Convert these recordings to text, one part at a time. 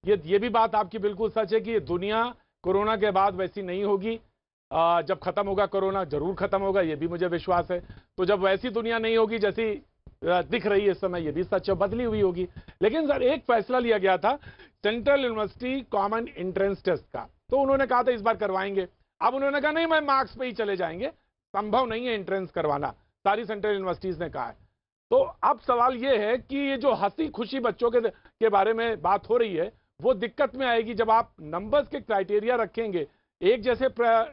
ये भी बात आपकी बिल्कुल सच है कि दुनिया कोरोना के बाद वैसी नहीं होगी। जब खत्म होगा कोरोना, जरूर खत्म होगा, ये भी मुझे विश्वास है। तो जब वैसी दुनिया नहीं होगी जैसी दिख रही है इस समय, ये भी सच है, बदली हुई होगी। लेकिन सर एक फैसला लिया गया था central university common entrance test का, तो उन्होंने कहा था इस बार करवाएंगे। अब उन्होंने कहा नहीं, मैं मार्क्स पे ही चले जाएंगे, संभव नहीं है एंट्रेंस करवाना, सारी सेंट्रल यूनिवर्सिटीज ने कहा है। तो अब सवाल ये है कि ये जो हंसी खुशी बच्चों के बारे में बात हो रही है, वो दिक्कत में आएगी जब आप नंबर्स के क्राइटेरिया रखेंगे, एक जैसे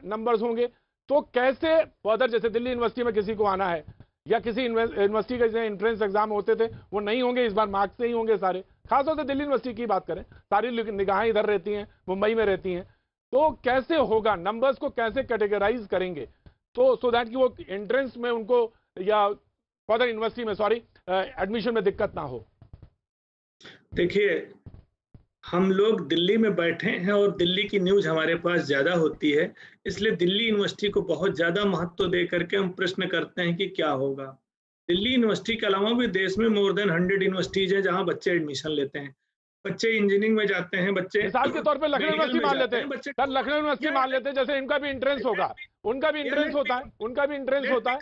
नंबर्स होंगे, तो कैसे फर्दर, जैसे दिल्ली यूनिवर्सिटी में किसी को आना है या किसी यूनिवर्सिटी के जैसे एंट्रेंस एग्जाम होते थे वो नहीं होंगे, इस बार मार्क्स से ही होंगे सारे। खासतौर से दिल्ली यूनिवर्सिटी की बात करें, सारी निगाहें इधर रहती हैं, मुंबई में रहती हैं। तो कैसे होगा, नंबर्स को कैसे कैटेगराइज करेंगे तो सो दैट कि वो एंट्रेंस में उनको या फर्दर यूनिवर्सिटी में एडमिशन में दिक्कत ना हो। देखिए, हम लोग दिल्ली में बैठे हैं और दिल्ली की न्यूज हमारे पास ज्यादा होती है, इसलिए दिल्ली यूनिवर्सिटी को बहुत ज्यादा महत्व दे करके हम प्रश्न करते हैं कि क्या होगा। दिल्ली यूनिवर्सिटी के अलावा भी देश में मोर देन 100 यूनिवर्सिटीज हैं जहां बच्चे एडमिशन लेते हैं। बच्चे इंजीनियरिंग में जाते हैं, बच्चे मिसाल के तौर पे लखनऊ मेडिकल यूनिवर्सिटी में मान लेते जाते हैं हैं, बच्चे सर, लखनऊ यूनिवर्सिटी मान लेते हैं, जैसे इनका भी एंट्रेंस होगा, उनका भी एंट्रेंस होता है, उनका भी एंट्रेंस होता है,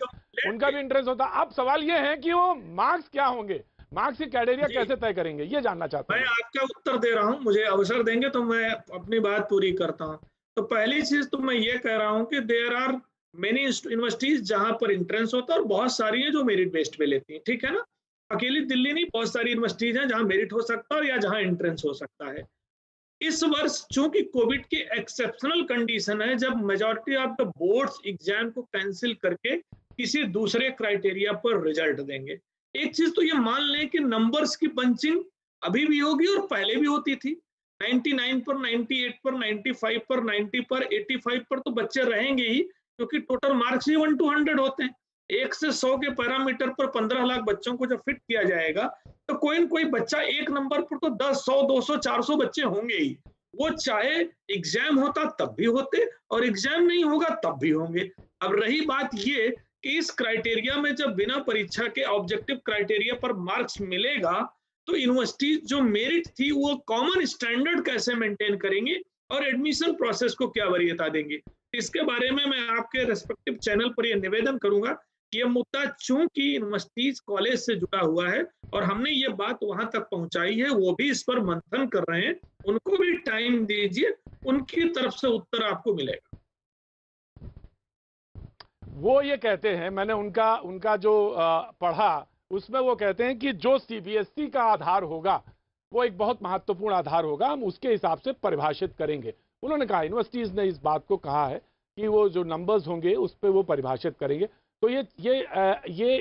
उनका भी एंट्रेंस होता है। अब सवाल ये है कि वो मार्क्स क्या होंगे, मार्क्स की क्राइटेरिया कैसे तय करेंगे, ये जानना चाहता मैं हूँ। आपका उत्तर दे रहा हूं, मुझे अवसर देंगे तो मैं अपनी बात पूरी करता हूं। तो पहली चीज तो मैं ये कह रहा हूं कि देयर आर मेनी यूनिवर्सिटीज जहां पर एंट्रेंस होता है और बहुत सारी हैं जो मेरिट बेस्ड पे लेती हैं, ठीक है ना। अकेली दिल्ली नहीं, बहुत सारी यूनिवर्सिटीज हैं जहां मेरिट हो सकता है या जहां एंट्रेंस हो सकता है। इस वर्ष चूंकि कोविड की एक्सेप्शनल कंडीशन है, जब majority of the boards exam को कैंसिल करके किसी दूसरे क्राइटेरिया पर रिजल्ट देंगे। एक चीज तो ये मान लें कि नंबर्स की पंचिंग अभी भी होगी और पहले भी होती थी। 99 पर, 98 पर, 95 पर, 90 पर, 85 पर तो बच्चे रहेंगे ही, क्योंकि टोटल मार्क्स ही 1 to 100 होते हैं। 1 से 100 के पैरामीटर पर 15 लाख बच्चों को जब फिट किया जाएगा तो कोई न कोई बच्चा एक नंबर पर तो 10, 100, 200, 400 बच्चे होंगे ही। वो चाहे एग्जाम होता तब भी होते और एग्जाम नहीं होगा तब भी होंगे। अब रही बात ये कि इस क्राइटेरिया में जब बिना परीक्षा के ऑब्जेक्टिव क्राइटेरिया पर मार्क्स मिलेगा तो यूनिवर्सिटी जो मेरिट थी वो कॉमन स्टैंडर्ड कैसे मेंटेन करेंगे और एडमिशन प्रोसेस को क्या वरीयता देंगे। इसके बारे में मैं आपके रेस्पेक्टिव चैनल पर यह निवेदन करूंगा कि यह मुद्दा चूंकि यूनिवर्सिटीज कॉलेज से जुड़ा हुआ है और हमने ये बात वहां तक पहुंचाई है, वो भी इस पर मंथन कर रहे हैं, उनको भी टाइम दीजिए, उनकी तरफ से उत्तर आपको मिलेगा। वो ये कहते हैं, मैंने उनका उनका जो पढ़ा उसमें वो कहते हैं कि जो सीबीएसई का आधार होगा वो एक बहुत महत्वपूर्ण आधार होगा, हम उसके हिसाब से परिभाषित करेंगे। उन्होंने कहा, यूनिवर्सिटीज ने इस बात को कहा है कि वो जो नंबर्स होंगे उस पर वो परिभाषित करेंगे। तो ये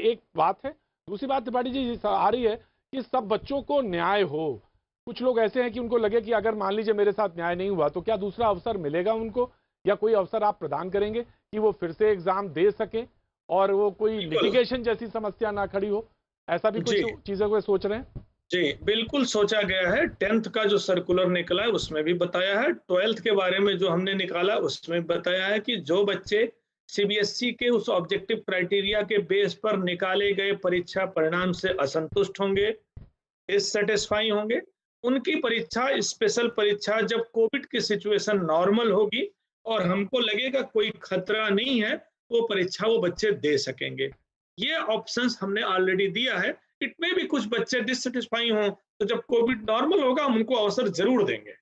एक बात है। दूसरी बात त्रिपाठी जी आ रही है कि सब बच्चों को न्याय हो। कुछ लोग ऐसे हैं कि उनको लगे कि अगर मान लीजिए मेरे साथ न्याय नहीं हुआ तो क्या दूसरा अवसर मिलेगा उनको, या कोई अवसर आप प्रदान करेंगे कि वो फिर से एग्जाम दे सके और वो कोई लिटिगेशन जैसी समस्या ना खड़ी हो। ऐसा भी कुछ चीजों को सोच रहे हैं? जी, बिल्कुल सोचा गया है। 10th का जो सर्कुलर निकला है उसमें भी बताया है, 12th के बारे में जो हमने निकाला उसमें बताया है कि जो बच्चे सीबीएसई के उस ऑब्जेक्टिव क्राइटेरिया के बेस पर निकाले गए परीक्षा परिणाम से असंतुष्ट होंगे, डिससेटिस्फाई होंगे, उनकी परीक्षा, स्पेशल परीक्षा, जब कोविड की सिचुएशन नॉर्मल होगी और हमको लगेगा कोई खतरा नहीं है, वो परीक्षा वो बच्चे दे सकेंगे। ये ऑप्शंस हमने ऑलरेडी दिया है। इट में भी कुछ बच्चे डिससेटिस्फाई हों तो जब कोविड नॉर्मल होगा हम उनको अवसर जरूर देंगे।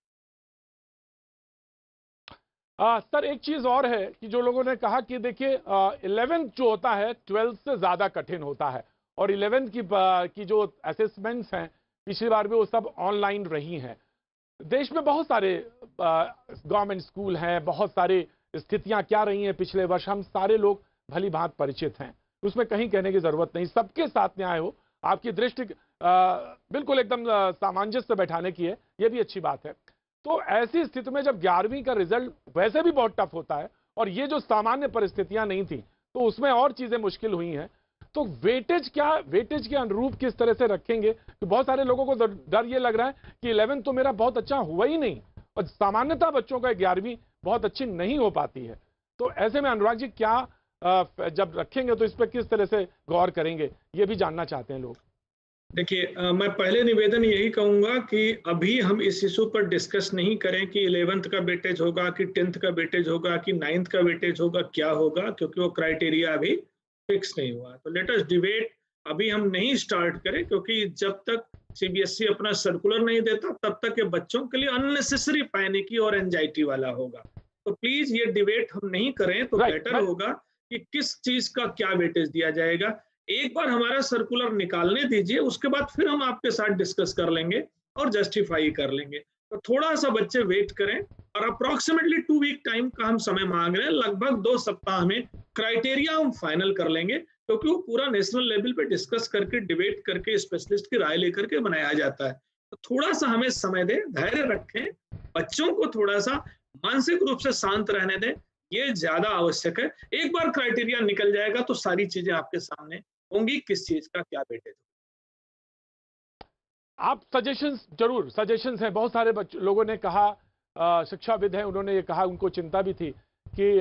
सर एक चीज और है कि जो लोगों ने कहा कि देखिए 11th जो होता है 12th से ज्यादा कठिन होता है, और 11th की जो असेसमेंट्स हैं पिछली बार भी वो सब ऑनलाइन रही हैं। देश में बहुत सारे गवर्नमेंट स्कूल हैं, बहुत सारी स्थितियां क्या रही हैं पिछले वर्ष, हम सारे लोग भली भांत परिचित हैं, उसमें कहीं कहने की जरूरत नहीं। सबके साथ न्याय हो, आपकी दृष्टि बिल्कुल एकदम सामंजस्य बैठाने की है, यह भी अच्छी बात है। तो ऐसी स्थिति में जब 11वीं का रिजल्ट वैसे भी बहुत टफ होता है और ये जो सामान्य परिस्थितियां नहीं थी तो उसमें और चीजें मुश्किल हुई हैं, तो वेटेज के अनुरूप किस तरह से रखेंगे? तो बहुत सारे लोगों को डर ये लग रहा है कि 11 तो मेरा बहुत अच्छा हुआ ही नहीं, और सामान्यतः बच्चों का 11वीं बहुत अच्छी नहीं हो पाती है। तो ऐसे में अनुराग जी क्या जब रखेंगे तो इस पर किस तरह से गौर करेंगे, ये भी जानना चाहते हैं लोग। देखिए मैं पहले निवेदन यही कहूंगा कि अभी हम इस इशू पर डिस्कस नहीं करें कि 11th का वेटेज होगा कि 10th का वेटेज होगा कि 9th का वेटेज होगा, क्या होगा, क्योंकि वो क्राइटेरिया अभी फिक्स नहीं हुआ। तो लेट अस डिबेट अभी हम नहीं स्टार्ट करें, क्योंकि जब तक सीबीएसई अपना सर्कुलर नहीं देता तब तक ये बच्चों के लिए अननेसेसरी पैनिकी और एंजाइटी वाला होगा। तो प्लीज ये डिबेट हम नहीं करें तो बेटर होगा कि किस चीज का क्या वेटेज दिया जाएगा। एक बार हमारा सर्कुलर निकालने दीजिए, उसके बाद फिर हम आपके साथ डिस्कस कर लेंगे और जस्टिफाई कर लेंगे। तो थोड़ा सा बच्चे वेट करें, और अप्रोक्सीमेटली 2 वीक टाइम का हम समय मांग रहे हैं। लगभग 2 सप्ताह में क्राइटेरिया हम फाइनल कर लेंगे, क्योंकि वो पूरा नेशनल लेवल पे डिस्कस करके, डिबेट करके, स्पेशलिस्ट की राय लेकर के बनाया जाता है। तो थोड़ा सा हमें समय दें, धैर्य रखें, बच्चों को थोड़ा सा मानसिक रूप से शांत रहने दें, ये ज्यादा आवश्यक है। एक बार क्राइटेरिया निकल जाएगा तो सारी चीजें आपके सामने होंगी, किस चीज का क्या वेटेज। आप जरूर सजेशंस हैं। बहुत सारे लोगों ने कहा, शिक्षाविद हैं, उन्होंने ये कहा, उनको चिंता भी थी कि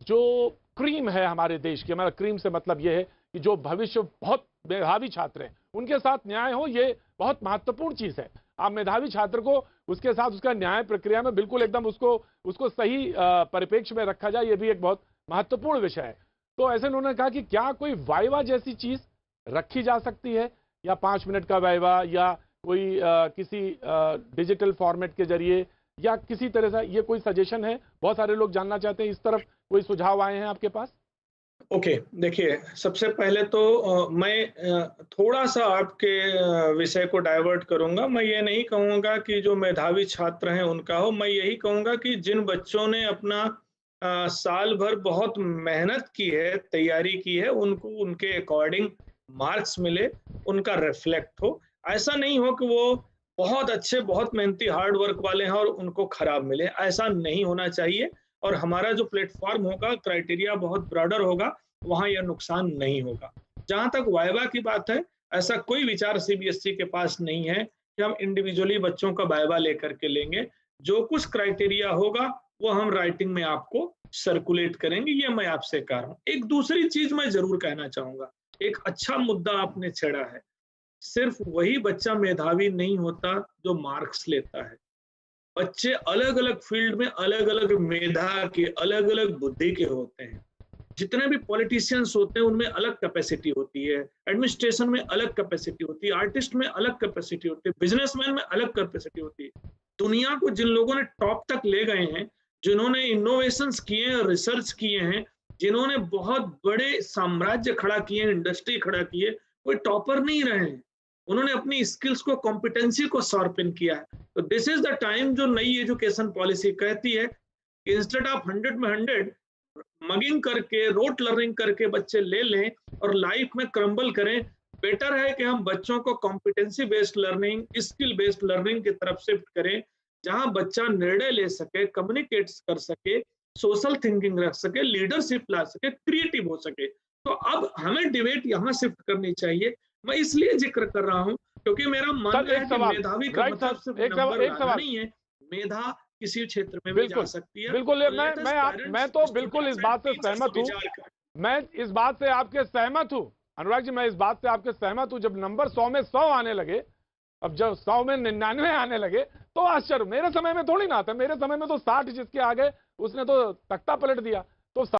जो क्रीम है हमारे देश की, हमारा क्रीम से मतलब ये है कि जो भविष्य बहुत मेधावी छात्र हैं उनके साथ न्याय हो, ये बहुत महत्वपूर्ण चीज है। आप मेधावी छात्र को उसके साथ उसका न्याय प्रक्रिया में बिल्कुल एकदम उसको सही परिप्रेक्ष्य में रखा जाए, ये भी एक बहुत महत्वपूर्ण विषय है। तो ऐसे उन्होंने कहा कि क्या कोई वाइवा जैसी चीज रखी जा सकती है, या 5 मिनट का वाइवा, या कोई किसी डिजिटल फॉर्मेट के जरिए, या किसी तरह से, ये कोई सजेशन है? बहुत सारे लोग जानना चाहते हैं, इस तरफ कोई सुझाव आए हैं आपके पास? ओके, देखिए सबसे पहले तो मैं थोड़ा सा आपके विषय को डाइवर्ट करूंगा। मैं ये नहीं कहूंगा कि जो मेधावी छात्र हैं उनका हो, मैं यही कहूंगा कि जिन बच्चों ने अपना साल भर बहुत मेहनत की है, तैयारी की है, उनको उनके अकॉर्डिंग मार्क्स मिले, उनका रिफ्लेक्ट हो। ऐसा नहीं हो कि वो बहुत अच्छे, बहुत मेहनती, हार्ड वर्क वाले हैं और उनको खराब मिले, ऐसा नहीं होना चाहिए। और हमारा जो प्लेटफॉर्म होगा, क्राइटेरिया बहुत ब्रॉडर होगा, वहां यह नुकसान नहीं होगा। जहां तक वाइवा की बात है, ऐसा कोई विचार सीबीएसई के पास नहीं है कि हम इंडिविजुअली बच्चों का वाइवा लेकर के लेंगे। जो कुछ क्राइटेरिया होगा वो हम राइटिंग में आपको सर्कुलेट करेंगे, ये मैं आपसे कह रहा हूँ। एक दूसरी चीज मैं जरूर कहना चाहूंगा, एक अच्छा मुद्दा आपने छेड़ा है। सिर्फ वही बच्चा मेधावी नहीं होता जो मार्क्स लेता है। बच्चे अलग अलग फील्ड में अलग अलग मेधा के, अलग अलग बुद्धि के होते हैं। जितने भी पॉलिटिशियंस होते हैं उनमें अलग कैपेसिटी होती है, एडमिनिस्ट्रेशन में अलग कैपेसिटी होती है, आर्टिस्ट में अलग कैपेसिटी होती है, बिजनेसमैन में अलग कैपेसिटी होती है। दुनिया को जिन लोगों ने टॉप तक ले गए हैं, जिन्होंने इनोवेशंस किए हैं, रिसर्च किए हैं, जिन्होंने बहुत बड़े साम्राज्य खड़ा किए हैं, इंडस्ट्री खड़ा की है, कोई टॉपर नहीं रहे हैं। उन्होंने अपनी स्किल्स को, कॉम्पिटेंसी को शार्पन किया है। तो दिस इज द टाइम, जो नई एजुकेशन पॉलिसी कहती है कि इंस्टेड ऑफ 100 में 100 मगिंग करके, रोट लर्निंग करके बच्चे ले लें और लाइफ में क्रम्बल करें। बेटर है कि हम बच्चों को competency based learning, skill based learning की तरफ शिफ्ट करें, जहां बच्चा निर्णय ले सके, कम्युनिकेट कर सके, सोशल थिंकिंग रख सके, लीडरशिप ला सके, क्रिएटिव हो सके। तो अब हमें डिबेट यहाँ शिफ्ट करनी चाहिए। मैं इसलिए जिक्र कर रहा हूँ क्योंकि मेरा मन है कि मेधावी का मतलब सिर्फ नंबर लाना नहीं है, मेधा किसी क्षेत्र में भी जा सकती है। बिल्कुल, मैं तो बिल्कुल इस बात से सहमत हूँ। मैं इस बात से आपके सहमत हूँ अनुराग जी, मैं इस बात से आपके सहमत हूँ। जब नंबर 100 में 100 आने लगे, अब जब 100 में 99 आने लगे तो आश्चर्य। मेरे समय में थोड़ी ना आता, मेरे समय में तो 60 जिसके आ गए उसने तो तख्ता पलट दिया। तो